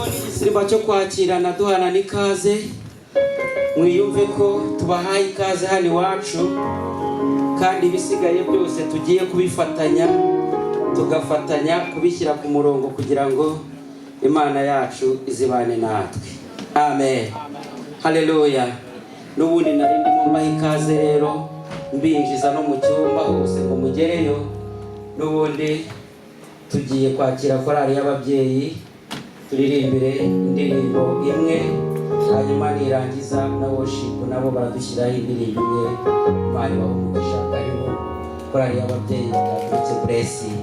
Igisimba cyo kwakirana duhana n'ikaze, mwiyumve ko tubahaye ikaze hano iwacu, kandi ibisigaye byose tugiye kubifatanya, tugafatanya kubishyira ku murongo kugira ngo Imana yacu izibane natwe. Amen. Haleluya. N'ubundi nari ndimo mbaha ikaze rero, mbinjiza no mu cyumba hose ngo mugereyo. N'ubundi tugiye kwakira korali y'ababyeyi, turirimbire indirimbo imwe, hanyuma nirangiza na worship nabo baradushyiraho indirimbo imwe. Imana ibahe karimo korali y'ababyeyi baturutse Blessing.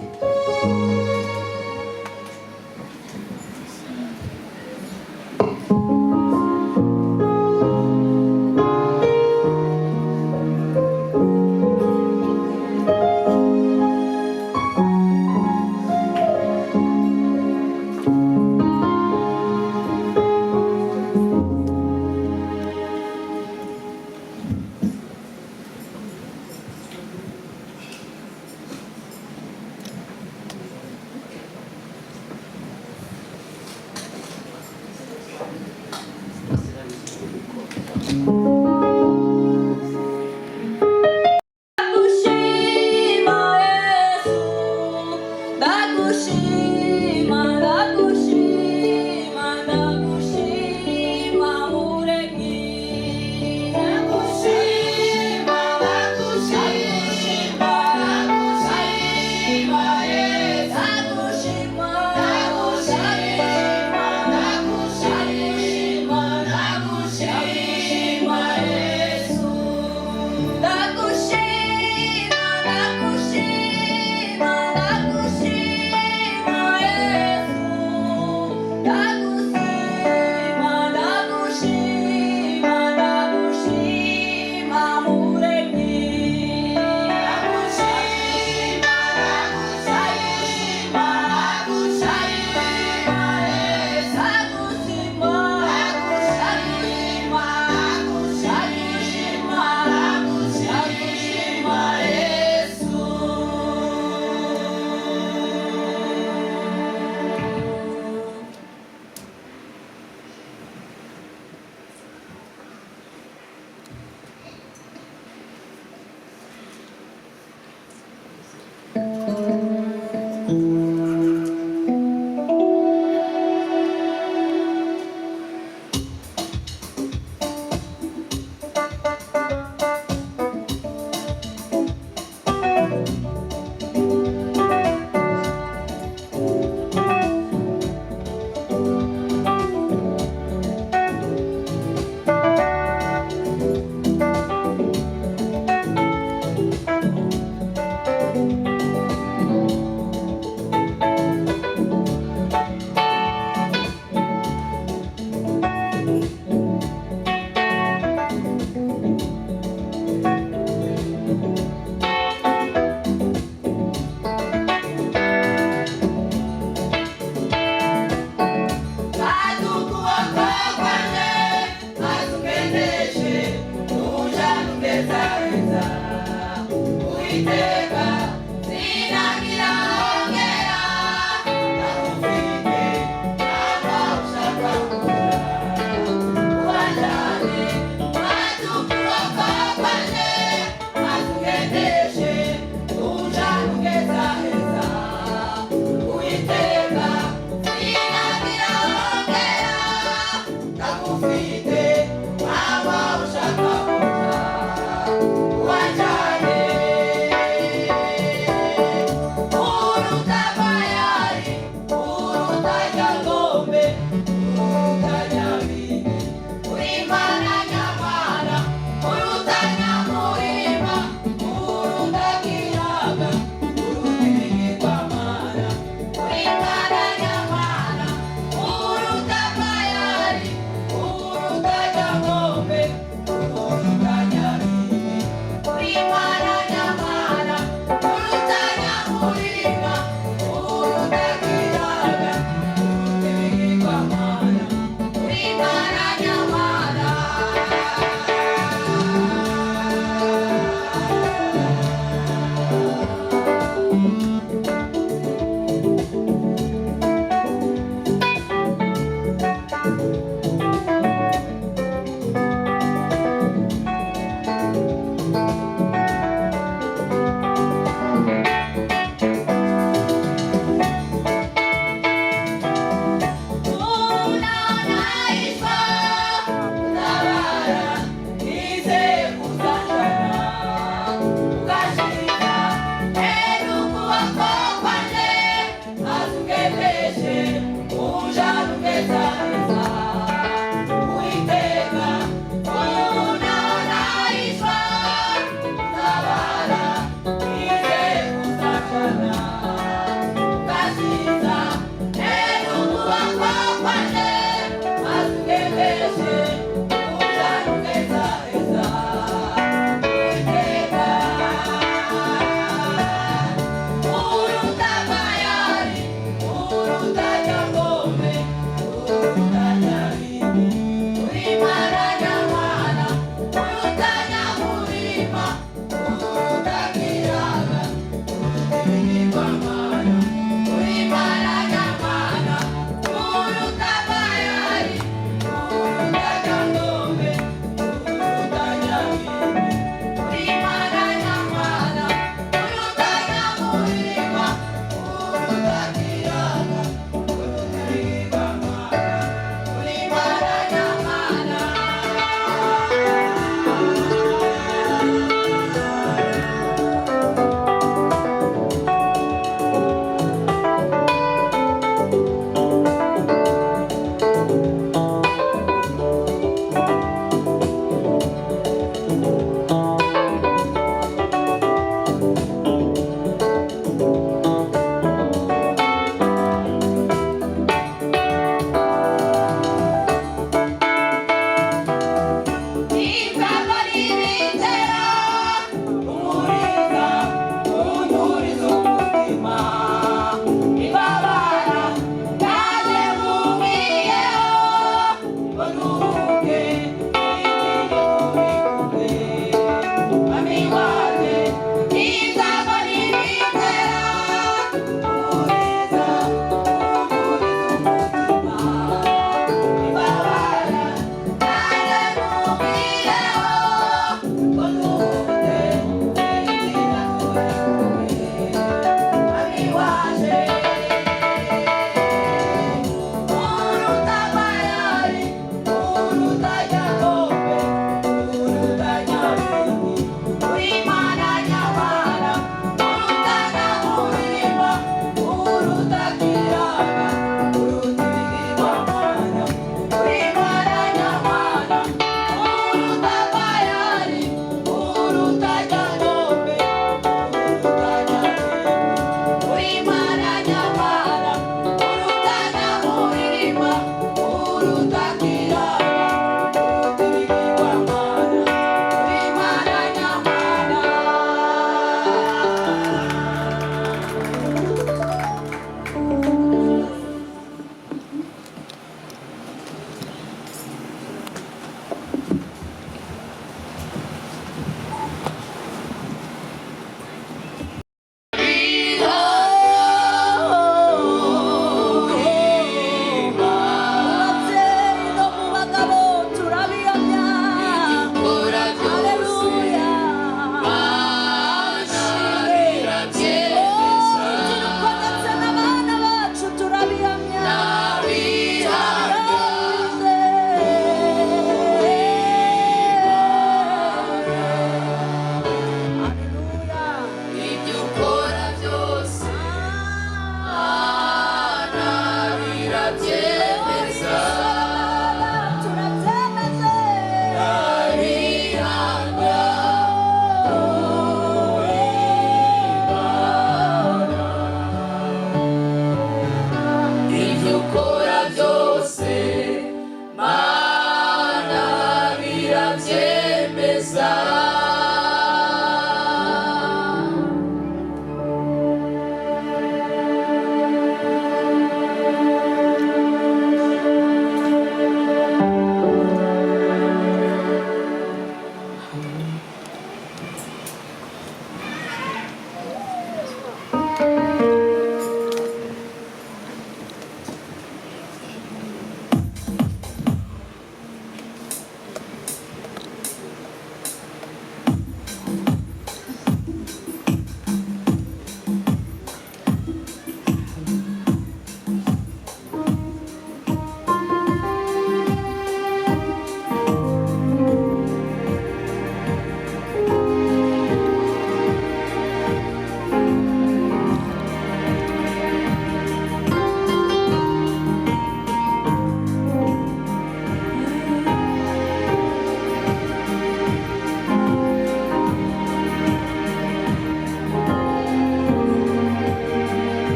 ndagushima ndagushima ndagushima muremyi ndagushima ndagushima ndagushima Yesu ndagushima ndagushima ndagushima ndagushima Yesu ndagushima ndagushima ndagushima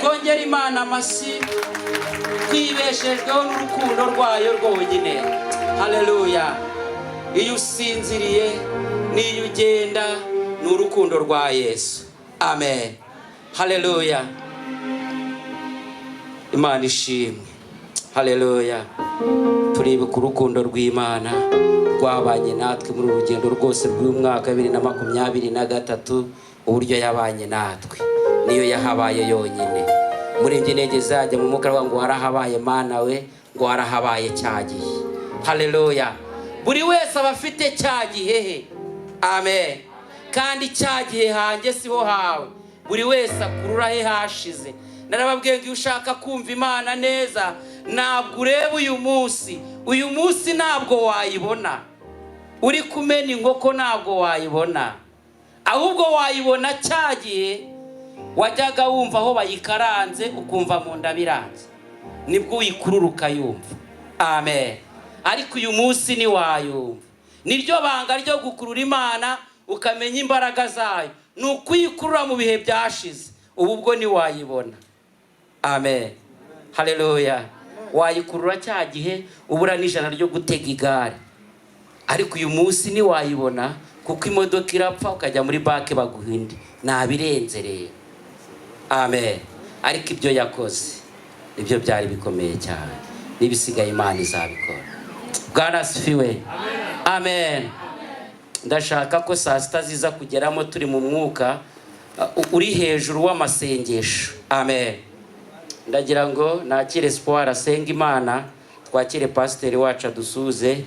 twongere Imana amashyi twibeshejweho n'urukundo rwayo rwonyine. Haleluya. Iyo usinziriye n'iyo ugenda ni urukundo rwa Yesu. Amen. Haleluya. Imana ishimwe. Haleluya. Turibuka urukundo rw'Imana rwabanye natwe muri urugendo rwose rw'umwaka 2023, uburyo yabanye natwe. Niyo yahabaye yonyine. Murenge nege zajya mu mwuka ngo warahabaye Mana we, ngo warahabaye cyagiye. Haleluya. Buri wese abafite cyagihe. Amen. Kandi cyagihe hanjye siho hawe. Buri wese akurura he hashize. Narababwiye ngo ushaka kumva Imana neza, ntabwo ureba uyu munsi ntabwo wayibona. Uri kumena inkoko ntabwo wayibona, ahubwo wayibona cyagiye wajyaga wumva aho bayikaranze ukumva mu nda biranze, nibwo uyikururuka yumva. Amen. Ariko uyu munsi ni wayumva. Niryo banga ryo gukurura Imana ukamenya imbaraga zayo, nukuyikurura mu bihe byashize, ubwo ni wayibona. Amen. Haleluya. Wayikurura cyagihe ubura n'ijana ryo gutega igare, ariko uyu munsi ni wayibona kuko imodoka irapfa ukajya muri banki baguhindi, nabirenze rero. Amen. Ariko ibyo yakoze nibyo byari bikomeye cyane, nibisigaye Imana izabikora. Bwana asifiwe. Amen. Ndashaka ko saa sita ziza kugeramo turi mu mwuka uri hejuru w'amasengesho. Amen. Ndagira ngo nakire Espoir asenga Imana, twakire pasiteri wacu adusuze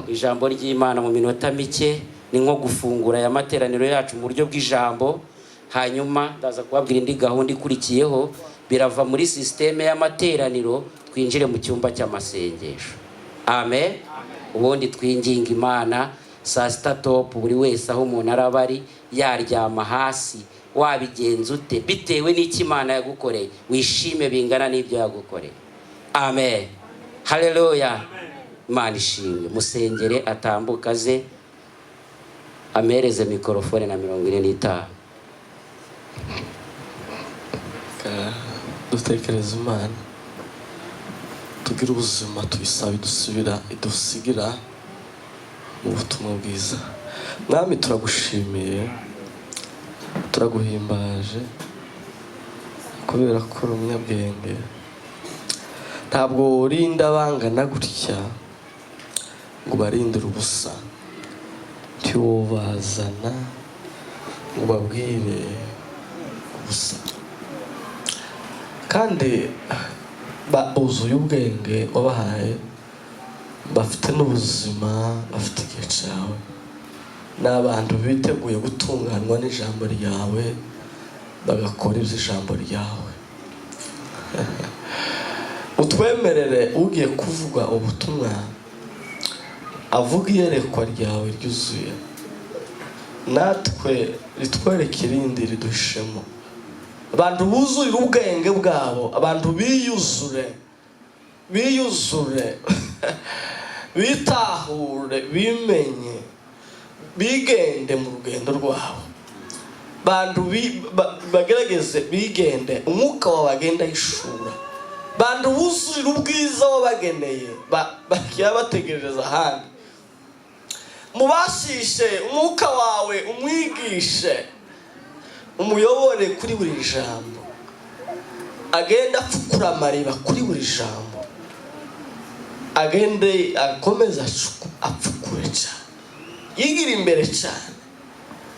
ijambo ry'Imana mu minota mike. Ni nko gufungura aya materaniro yacu mu buryo bw'ijambo, hanyuma ndaza kubabwira indi gahunda ikurikiyeho. Birava muri systeme y'amateraniro twinjire mu cyumba cy'amasengesho. Amen. Ubundi twinginga Imana saa sita top, buri wese aho umuntu arabari yaryama hasi. Wabigenza ute bitewe n'iki Imana yagukoreye, wishime bingana n'ibyo yagukoreye. Amen. Haleluya. Imana ishimwe. Musengere atambuka ze amereze mikrofone na 45. Dutekereza Imana, tugira ubuzima tubisabe idusigira mu butumwa bwiza. Mwami turagushimiye, turaguhimbaje kubera ko uri umunyabwenge. Ntabwo urinda bangana gutya ngo barindire ubusa, ntiwubazana ngo babwire ubusa. Kandi buzuye ubwenge wabahaye, bafite n'ubuzima, bafite igihe cyawe. N'abantu biteguye gutunganwa n'ijambo ryawe, bagakora iby'ijambo ryawe. Utwemerere ugiye kuvuga ubutumwa avuga iyerekwa ryawe ryuzuye, natwe ritwereke irindi ridushemo. Abantu buzurire ubwenge bwabo, abantu biyuzure bitahure, bimenye, bigende mu rugendo rwabo. Bantu bagerageze bigende, umwuka wawe agenda yishura. Bantu buzurire ubwiza wabageneye, bakiya bategereza ahandi. Mubashishe umwuka wawe, umwigishe, umuyobore kuri buri jambo, agenda apfukura amariba kuri buri jambo, agende akomeza apfukure cyane, yigira imbere cyane,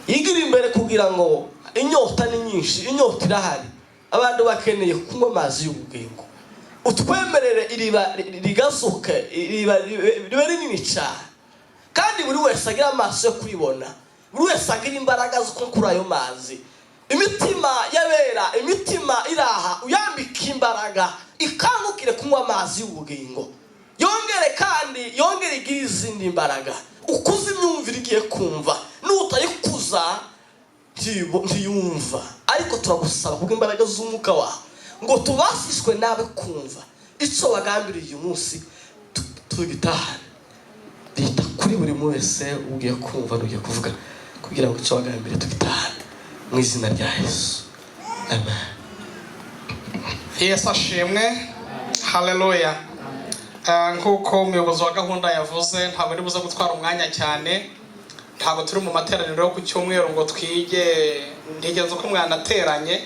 yigira imbere kugira ngo inyota ni nyinshi, inyota irahari, abantu bakeneye kunywa amazi y'ubugingo. Utwemerere iriba rigazuke, iriba ribe rinini cyane, kandi buri wese agira amaso yo kuribona, buri wese agira imbaraga zo kuri ayo mazi. Imitima yabera, imitima iraha, uyambika imbaraga, ikangukire kunywa amazi y'ubugingo. Yongere kandi yongere igira izindi imbaraga, ukuze imyumvire igiye kumva, n'utayikuza ntiyumva. Ariko turagusaba kubwo imbaraga z'umwuka wawe ngo tubasishwe nawe kumva icyo wagambiriye uyu munsi, tugitahane. Rita kuri buri wese ugiye kumva n'ugiye kuvuga, kugira ngo icyo wagambiriye tugitahane mu izina rya Yesu. Amen. Yesu ashimwe. Haleluya. Nkuko umuyobozi wa gahunda yavuze, ntabwo ari buze gutwara umwanya cyane. Ntabwo turi mu materaniro yo ku cyumweru ngo twige, ntegereje ko mwanateranye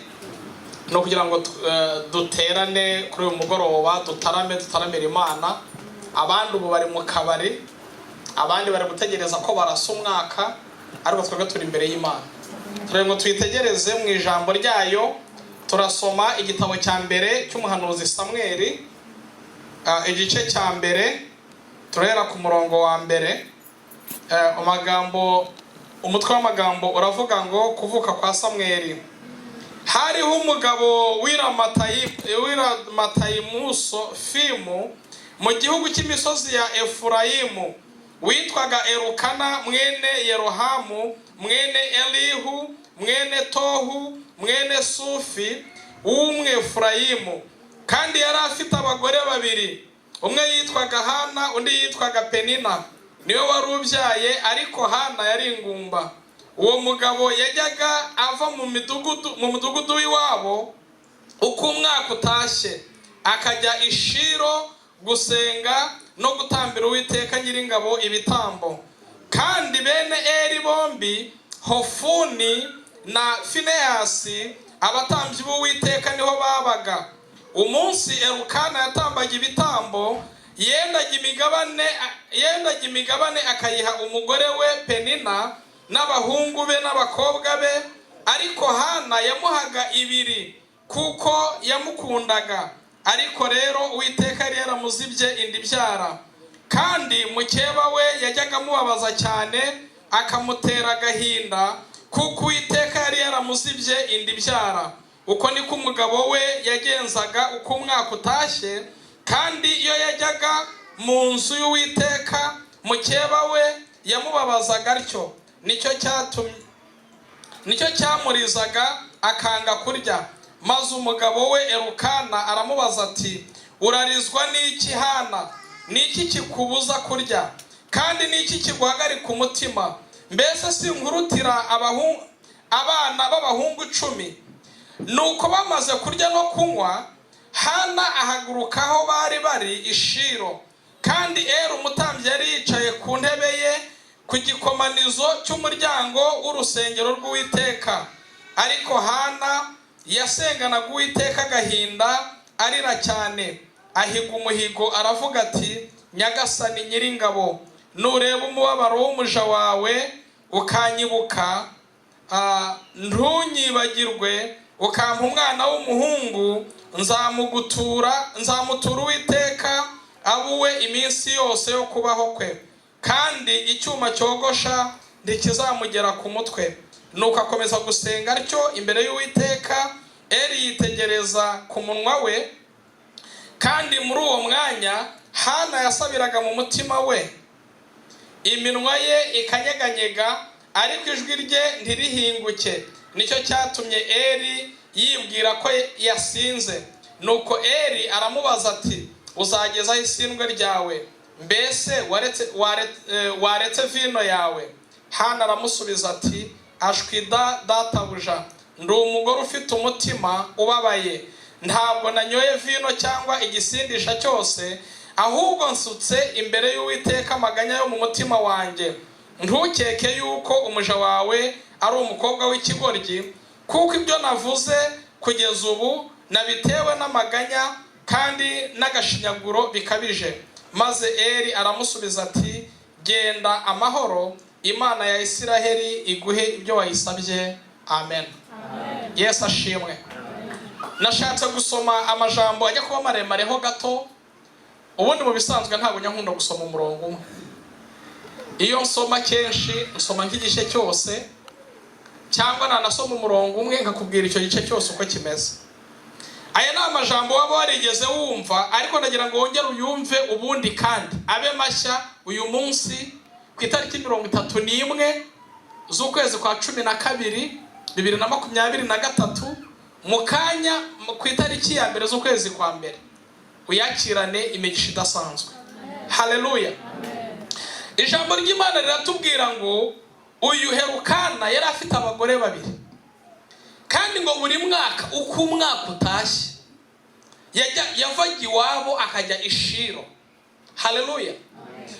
no kugira ngo duterane kuri uyu mugoroba, dutaramira Imana. Abandi ubu bari mu kabari, abandi bari gutegereza ko barasa umwaka, ariko twebwe turi imbere y'Imana. Turebe ngo twitegereze mu ijambo ryayo. Turasoma igitabo cya mbere cy'umuhanuzi Samweli, igice cya mbere, turahera ku murongo wa mbere. Umutwe w'amagambo uravuga ngo kuvuka kwa Samweli. Hariho umugabo w'iramatayimuso Fimu mu gihugu cy'imisozi ya Efurayimu, witwaga Elukana mwene Yerohamu mwene Elihu mwene Tohu mwene Sufi w'Umwefurayimu, kandi yari afite abagore babiri, umwe yitwaga Hana undi yitwaga Penina. Niwe wari ubyaye, ariko Hana yari ingumba. Uwo mugabo yajyaga ava mu mudugudu w'iwabo uko umwaka utashye, akajya i Shilo gusenga no gutambira Uwiteka Nyiringabo ibitambo. Kandi bene Eli bombi, Hofuni na Finehasi, abatambyi b'Uwiteka niho babaga. Umunsi Elukana yatambaga ibitambo, yendaga imigabane akayiha umugore we Penina n'abahungu be n'abakobwa be, ariko Hana yamuhaga ibiri kuko yamukundaga. Ariko rero Uwiteka yari yaramuzibye inda ibyara, kandi mukeba we yajyaga amubabaza cyane, akamutera agahinda kuko Uwiteka yari yaramuzibye inda ibyara. Uko niko umugabo we yagenzaga uko umwaka utashye, kandi iyo yajyaga mu nzu y'Uwiteka, mukeba we yamubabazaga atyo. Nicyo cyamurizaga akanga kurya. Maze umugabo we Elukana aramubaza ati, urarizwa n'iki Hana? Niki kikubuza kurya? Kandi niki kiguhagarika umutima? Mbese sinkurutira abana b'abahungu 10? Nuko bamaze kurya no kunywa, Hana ahaguruka aho bari i Shilo, kandi Eli umutambyi yari yicaye ku ntebe ye ku gikomanizo cy'umuryango w'urusengero rw'Uwiteka. Ariko Hana yasenganaga Uwiteka agahinda, arira cyane, ahiga umuhigo aravuga ati, Nyagasani Nyiringabo, nureba umubabaro w'umuja wawe ukanyibuka, ntunyibagirwe, ukampa umwana w'umuhungu, nzamutura Uwiteka abuwe iminsi yose yo kubaho kwe, kandi icyuma cyogosha ntikizamugera ku mutwe. Nuko akomeza gusenga atyo imbere y'Uwiteka. Eli yitegereza ku munwa we, kandi muri uwo mwanya Hana yasabiraga mu mutima we, iminwa ye ikanyeganyega, ariko ijwi rye ntirihinguke. Nicyo cyatumye Eli yibwira ko yasinze. Nuko Eli aramubaza ati, uzagezaho isindwe ryawe? Mbese waretse vino yawe? Hana aramusubiza ati, ashwida databuja, ndi umugore ufite umutima ubabaye. Ntabwo nanyoye vino cyangwa igisindisha cyose, ahubwo nsutse imbere y'Uwiteka amaganya yo mu mutima wanjye. Ntukeke yuko umuja wawe ari umukobwa w'ikigoryi, kuko ibyo navuze kugeza ubu nabitewe n'amaganya kandi n'agashinyaguro bikabije. Maze Eli aramusubiza ati, genda amahoro, Imana ya Isiraheli iguhe ibyo wayisabye. Amen. Yesu ashimwe. Nashatse gusoma amajambo ajya kuba maremareho gato. Ubundi mu bisanzwe ntabwo nyankunda gusoma umurongo umwe. Iyo nsoma kenshi nsoma nk'igice cyose, cyangwa nanasoma umurongo umwe nkakubwira icyo gice cyose uko kimeze. Aya ni amajambo waba warigeze wumva, ariko ndagira ngo wongere uyumve ubundi kandi abe mashya uyu munsi ku itariki 31 z'ukwezi kwa 12 2023, mu kanya ku itariki ya mbere z'ukwezi kwa mbere, uyakirane imigisha idasanzwe. Haleluya. Ijambo ry'Imana riratubwira ngo uyu Elukana yari afite abagore babiri, kandi ngo buri mwaka uko umwaka utashye yavaga iwabo akajya ishiro. Haleluya.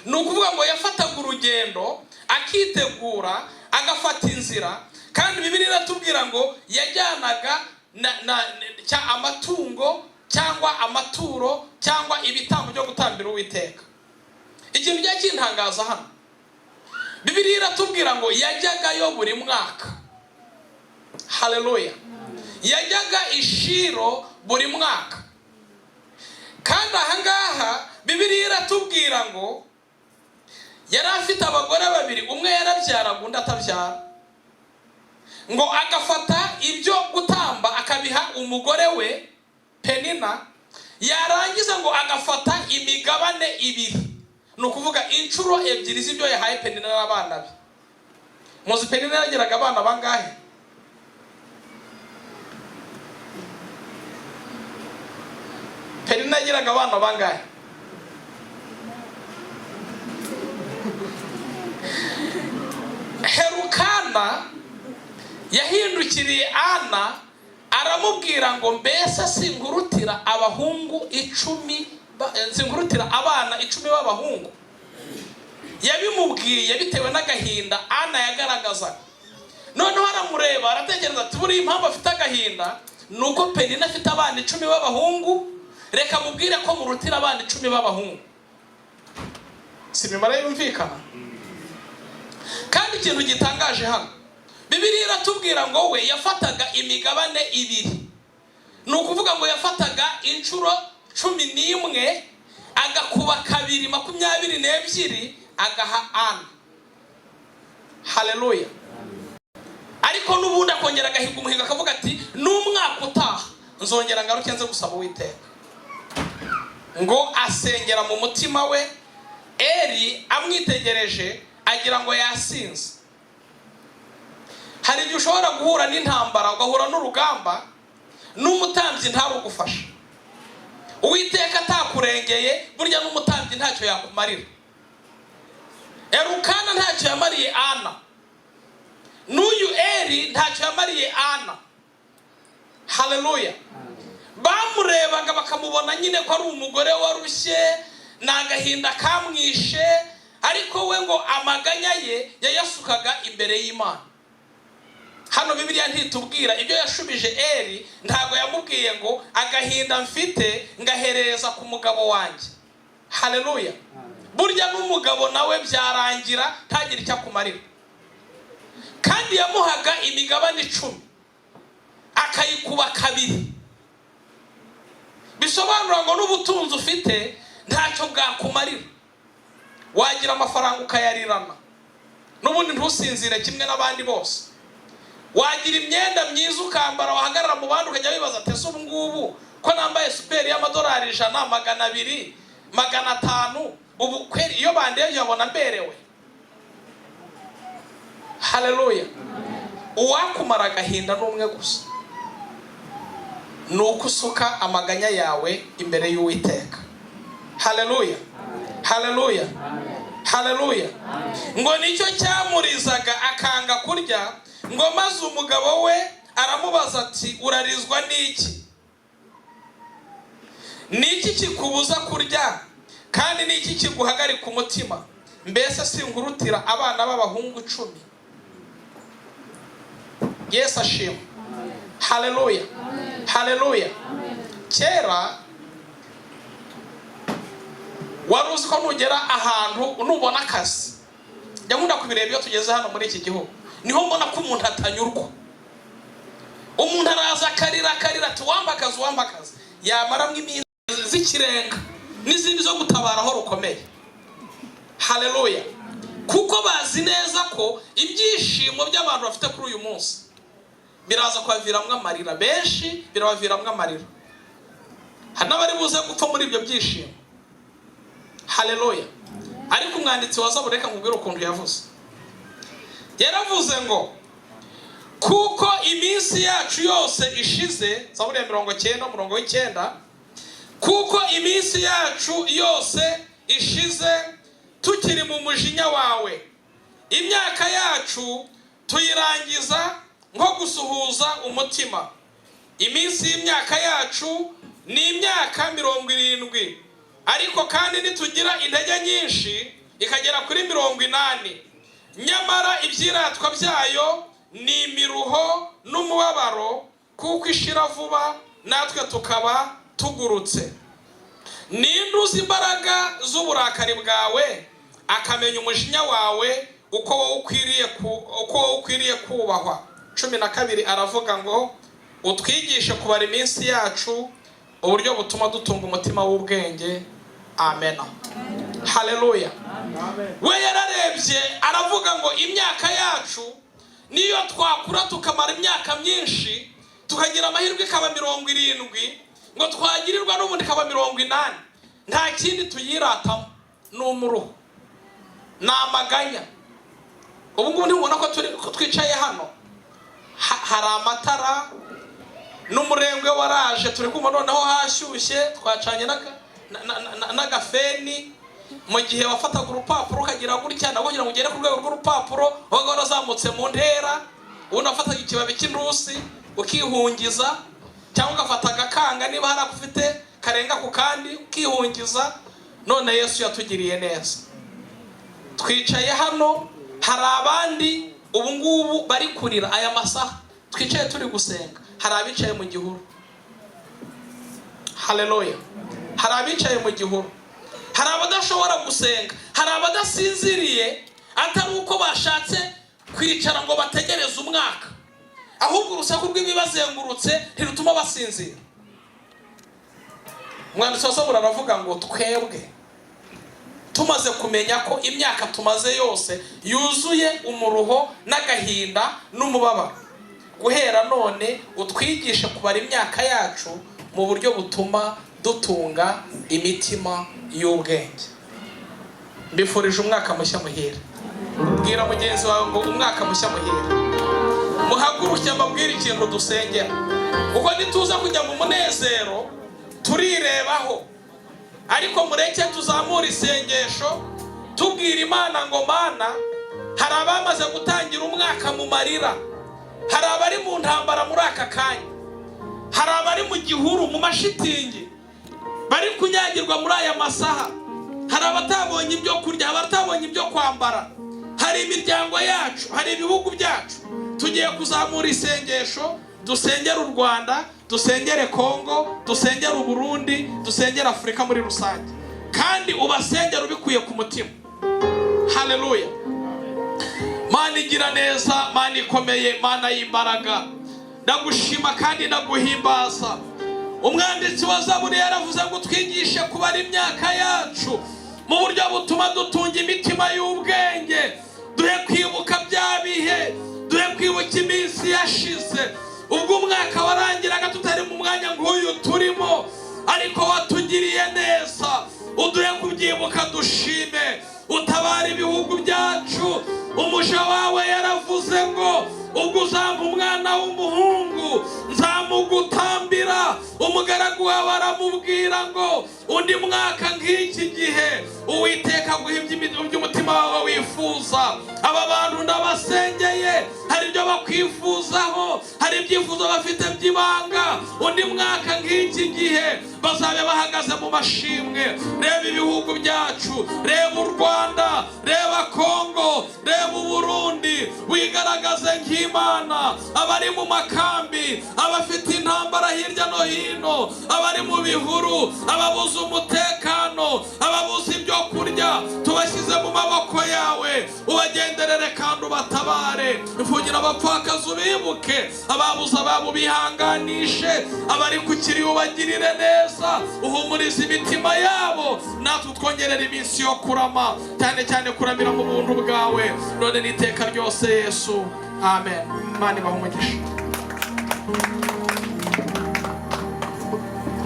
Ni ukuvuga ngo yafataga urugendo akitegura agafata inzira, kandi Bibiliya iratubwira ngo yajyanaga amatungo cyangwa amaturo cyangwa ibitambo byo gutambira Uwiteka. Ikintu cyakintangaza hano, Bibiliya iratubwira ngo yajyagayo buri mwaka. Haleluya. Yajyaga ishiro buri mwaka. Kandi ahangaha Bibiliya iratubwira ngo yari afite abagore babiri, umwe yarabyaraga undi atabyara, ngo agafata ibyo gutamba akabiha umugore we Penina, yarangiza ngo agafata imigabane ibiri, ni ukuvuga inshuro ebyiri z'ibyo yahaye Penina n'abana be. Muzi Penina yagiraga abana bangahe? Penina yagiraga abana bangahe? Herukana yahindukiriye Ana aramubwira ngo mbese singurutira abahungu 10, singurutira abana 10 b'abahungu. Yabimubwiye bitewe n'agahinda Ana yagaragazaga. Noneho aramureba aratekereza ati buri impamvu afite agahinda nuko Penina afite abana 10 b'abahungu, reka mubwire ko murutira abana 10 b'abahungu. Simimara yumvikana. Kandi ikintu gitangaje hano, Bibiliya iratubwira ngo we yafataga imigabane ibiri, ni ukuvuga ngo yafataga inshuro 11 agakuba kabiri 22 agaha Ana. Haleluya. Ariko n'ubundi akongera agahiga umuhigo akavuga ati n'umwaka utaha nzongera ngaruke nze gusaba Uwiteka. Ngo asengera mu mutima we, Eli amwitegereje agira ngo yasinze. Hari igihe ushobora guhura n'intambara, ugahura n'urugamba, n'umutambyi ntarugufasha. Uwiteka atakurengeye, burya n'umutambyi ntacyo yakumarira. Herukana ntacyo yamariye Ana, n'uyu Eli ntacyo yamariye Ana. Haleluya. Bamurebaga bakamubona nyine ko ari umugore warushye, n'agahinda kamwishe, ariko we ngo amaganya ye yayasukaga imbere y'Imana. Hano Bibiliya ntitubwira ibyo yashubije Eli, ntago yamubwiye ngo agahinda mfite ngahereza ku mugabo wanjye. Haleluya. Burya n'umugabo nawe byarangira ntagira icyo akumarira. Kandi yamuhaga imigabane 10 akayikuba kabiri. Bisobanura ngo n'ubutunzi ufite ntacyo bwakumarira. Wagira amafaranga ukayarirana, n'ubundi ntusinzire kimwe n'abandi bose. Wagira imyenda myiza ukambara, wahagarara mu bandi ukajya wibaza ati ese ubu ngubu ko nambaye superi y'amadolari 100, 200, 500, ubu kweri iyo bandebye babona mberewe. Haleluya. Uwakumara agahinda n'umwe gusa, nuko usuka amaganya yawe imbere y'Uwiteka. Haleluya. Haleluya. Haleluya. Ngo nicyo cyamurizaga akanga kurya, ngo maze umugabo we aramubaza ati urarizwa n'iki? Niki kikubuza kurya kandi niki kiguhagarika umutima? Mbese singurutira abana b'abahungu 10? Yesu ashimwe. Haleluya. Haleluya. Kera waruzi ko nugera ahantu nubona akazi, jya nkunda kubireba iyo tugeze hano muri iki gihugu, niho mbona ko umuntu atanyurwa. Umuntu araza akarira ati wamba akazi, yamaramwe iminsi z'ikirenga n'izindi zo gutabaraho rukomeye. Haleluya. Kuko bazi neza ko ibyishimo by'abantu bafite kuri uyu munsi biraza kwaviramwe amarira, benshi birabaviramwe amarira. Hano bari buze gupfa muri ibyo byishimo. Haleluya. Ariko umwanditsi wa Zaburi reka nkubwire ukuntu yavuze. Yaravuze ngo kuko iminsi yacu yose ishize, Zaburi ya 90:9, kuko iminsi yacu yose ishize tukiri mu mujinya wawe, imyaka yacu tuyirangiza nko gusuhuza umutima. Iminsi y'imyaka yacu ni imyaka 70, ariko kandi nitugira intege nyinshi ikagera kuri 80. Nyamara ibyiratwa byayo ni imiruho n'umubabaro, kuko ishira vuba natwe tukaba tugurutse. Ninde uzi imbaraga z'uburakari bwawe, akamenya umujinya wawe uko wowe ukwiriye kubahwa. 12 aravuga ngo utwigishe kubara iminsi yacu, uburyo butuma dutunga umutima w'ubwenge. Amen. Haleluya. We yararebye aravuga ngo imyaka yacu niyo twakura tukamara imyaka myinshi, tukagira amahirwe ikaba 70, ngo twagirirwa n'ubundi ikaba 80, nta kindi tuyiratamo, n'umuruho, n'amaganya. Ubu ngubu ntibona ko twicaye hano hari amatara n'umurengwe waraje, turi kumva noneho hashyushye, twacanye n'agafeni. Mu gihe wafataga urupapuro ukagira gutya nabwo kugira ngo ugere ku rwego rw'urupapuro wabaga warazamutse mu ntera, unafataga ikibabi cy'intusi ukihungiza, cyangwa ugafata agakanga niba hari akufite karenga ku kandi ukihungiza. None Yesu yatugiriye neza, twicaye hano. Hari abandi ubu ngubu bari kurira aya masaha twicaye turi gusenga. Hari abicaye mu gihuru. Haleluya. Hari abicaye mu gihuru, hari abadashobora gusenga, hari abadasinziriye, atari uko bashatse kwicara ngo bategereze umwaka, ahubwo urusaku rw'ibibazengurutse ntirutuma basinzira. Umwanditsi wasobora aravuga ngo twebwe tumaze kumenya ko imyaka tumaze yose yuzuye umuruho n'agahinda n'umubabaro, guhera none utwigishe kubara imyaka yacu mu buryo butuma dutunga imitima y'ubwenge. Mbifurije umwaka mushya muhire. Bwira mugenzi wawe ngo umwaka mushya muhire. Muhaguruke mbabwire ikintu dusengera, kuko nituza kujya mu munezero turirebaho, ariko mureke tuzamura isengesho tubwira Imana ngo Mana, hari abamaze gutangira umwaka mu marira, hari abari mu ntambara muri aka kanya, hari abari mu gihuru mu mashitingi bari kunyagirwa muri aya masaha, hari abatabonye ibyo kurya, abatabonye ibyo kwambara, hari imiryango yacu, hari ibihugu byacu. Tugiye kuzamura isengesho, dusengera u Rwanda, dusengere Kongo, dusengere u Burundi, dusengere Afurika muri rusange, kandi ubasengera ubikuye ku mutima. Haleluya. Mana igira neza, Mana ikomeye, Mana y'imbaraga, ndagushima kandi ndaguhimbaza. Umwanditsi wa Zaburi yaravuze ngo twigishe kubara imyaka yacu mu buryo butuma dutunga imitima y'ubwenge. Duhe kwibuka bya bihe, duhe kwibuka iminsi yashize, ubwo umwaka warangiraga tutari mu mwanya nk'uyu turimo, ariko watugiriye neza. Uduhe kubyibuka dushime, utabara ibihugu byacu. Umuja wawe yaravuze ngo ubwo uzampa umwana w'umuhungu nzamugutambira. Umugaragu wawe aramubwira ngo undi mwaka nk'iki gihe Uwiteka guhimba iby'umutima wawe wifuza. Aba bantu ndabasengeye, hari ibyo bakwifuzaho, hari ibyifuzo bafite by'ibanga. Undi mwaka nk'iki gihe bazabe bahagaze mu mashimwe. Reba ibihugu byacu, reba u Rwanda, reba Kongo, reba u Burundi, wigaragaze nk'Imana. Abari mu makambi, abafite intambara hirya no hino, abari mu bihuru, ababuze umutekano, ababuze ibyo kurya, tubashyize mu maboko yawe. Ubagenderere kandi ubatabare. Mvugira abapfakazi ubibuke, ababuze ababo bihanganishe, abari ku kiri ubagirire neza, uhumurize imitima yabo. Natwe twongerera iminsi yo kurama, cyane cyane kuramira mu buntu bwawe none n'iteka ryose Yesu. Amen. Imana ibahe umugisha.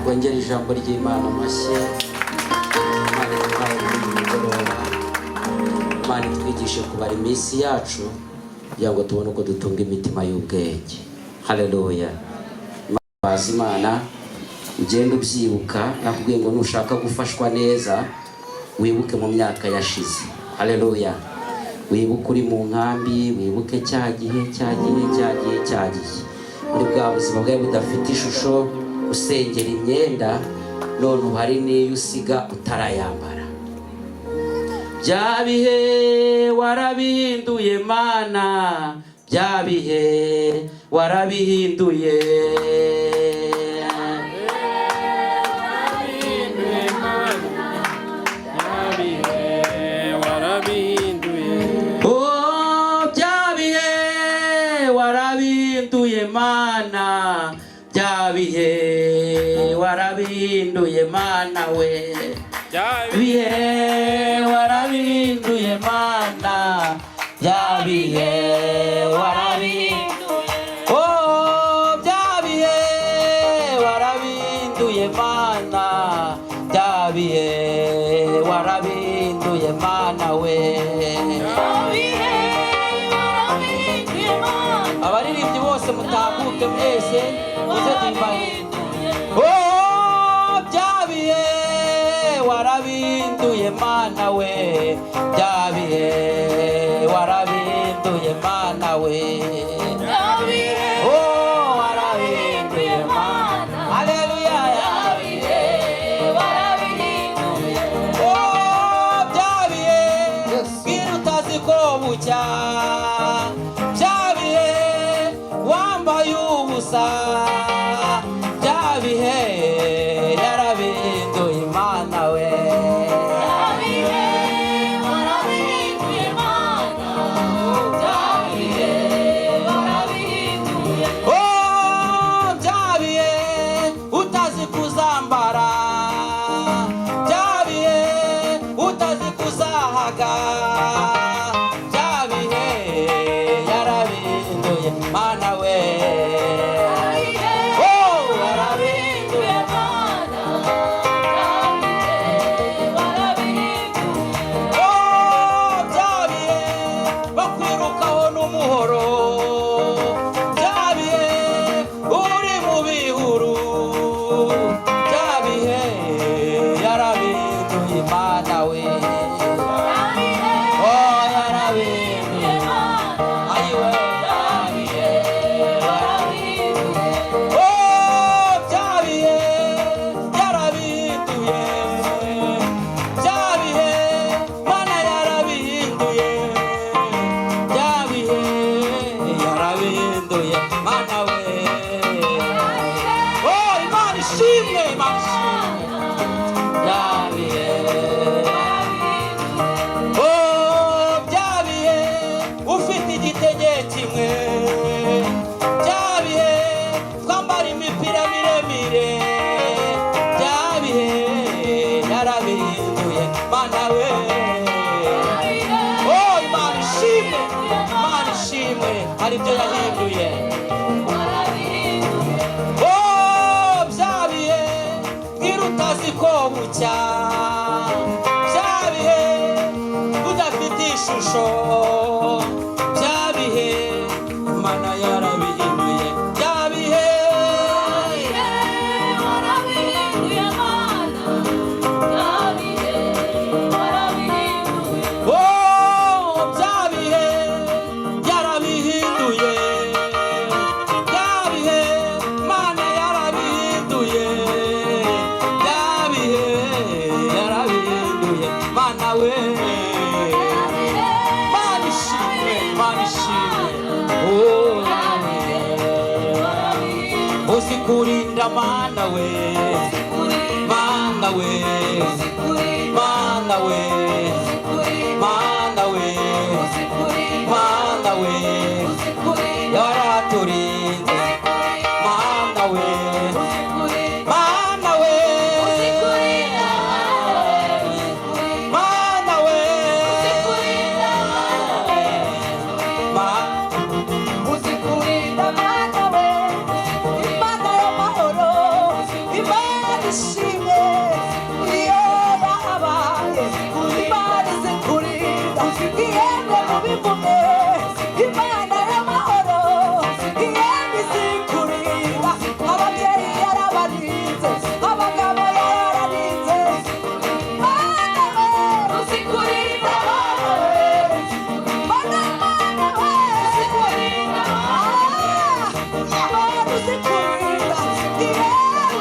Twongere ijambo ry'Imana mashya. Imana iduhaye umugoroba, Imana itwigishe kubara iminsi yacu kugira ngo tubone uko dutunga imitima y'ubwenge. Haleluya. Imana ugenda ubyibuka, nakubwiye ngo nushaka gufashwa neza wibuke mu myaka yashize. Haleluya. Wibuke uri mu nkambi, wibuke cya gihe muri bwa buzima bwawe budafite ishusho, usengera imyenda none uhari n'iyo usiga utarayambara. Bya bihe warabihinduye Mana, bya bihe warabihinduye. Oh, bya bihe warabihinduye Mana, bya bihe warabihinduye Mana we. Bya bihe warabihinduye Mana, bya bihe warabihinduye. Oh, bya bihe warabihinduye Mana, bya bihe warabihinduye Mana we. Abaririmbyi bose mutahuke mwese muze tuyimbaye. Oh, bya bihe warabihinduye Mana we, bya bihe warabihinduye Mana we. Oh, warabihinduye Mana. Haleluya. Bya bihe warabihinduye. Oh, bya bihe bwira utazi ko bucya, bya bihe wambaye ubusa, bya bihe yarabihinduye Mana we. Bya bihe warabihinduye Mana, bya bihe warabihinduye. Oh, bya bihe utazi kuzambara, bya bihe utazi kuzahaga, bya bihe yarabihinduye Mana we. Oh, warabihinduye Mana, bya bihe warabihinduye. Oh, bya bihe bakwirukaho n'umuhoro, bya bihe uri mu bihuru, bya bihe yarabihinduye Mana we. Oh, yarabihinduye ayiwe, bya bihe warabihinduye. Oh, bya bihe yarabihinduye, bya bihe Mana yarabihinduye, bya bihe yarabihinduye Mana we. Oh, Imana ishimwe, Imana ishimwe. Bya bihe. Oh, bya bihe ufite igitege kimwe, bya bihe twambara imipira miremire, bya bihe yarabihinduye Mana we. Oh, Imana ishimwe, Imana ishimwe, hari ibyo yahinduye. Oh, bya bihe bwira utazi ko bucya, bya bihe udafite ishusho, bya bihe Mana yarabihinduye. Bya bihe warabihinduye Mana, bya bihe warabihinduye. Oh, bya bihe yarabihinduye, bya bihe Mana yarabihinduye, bya bihe yarabihinduye Mana we. Mana ishimwe, Mana ishimwe. Oh, uzikurinda Mana we, Mana we, Mana we, Mana we, Mana we, yaraturinze Mana we, Mana we, Mana we, Uzikurinda Mana we, Imana y'amahoro, Imana ishimwe, iyo yahabaye, Imana izikurinda, ihembe mu bivume, Imana y'amahoro, ihembe izikurinda, ababyeyi yarabarinze, abagabo yarabarinze, Mana we, uzikurinda Mana we, Mana we, uzikurinda Mana, Imana uzikurinda, ihembe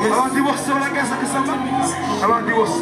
Abandi bose baragaza kusamba, abandi bose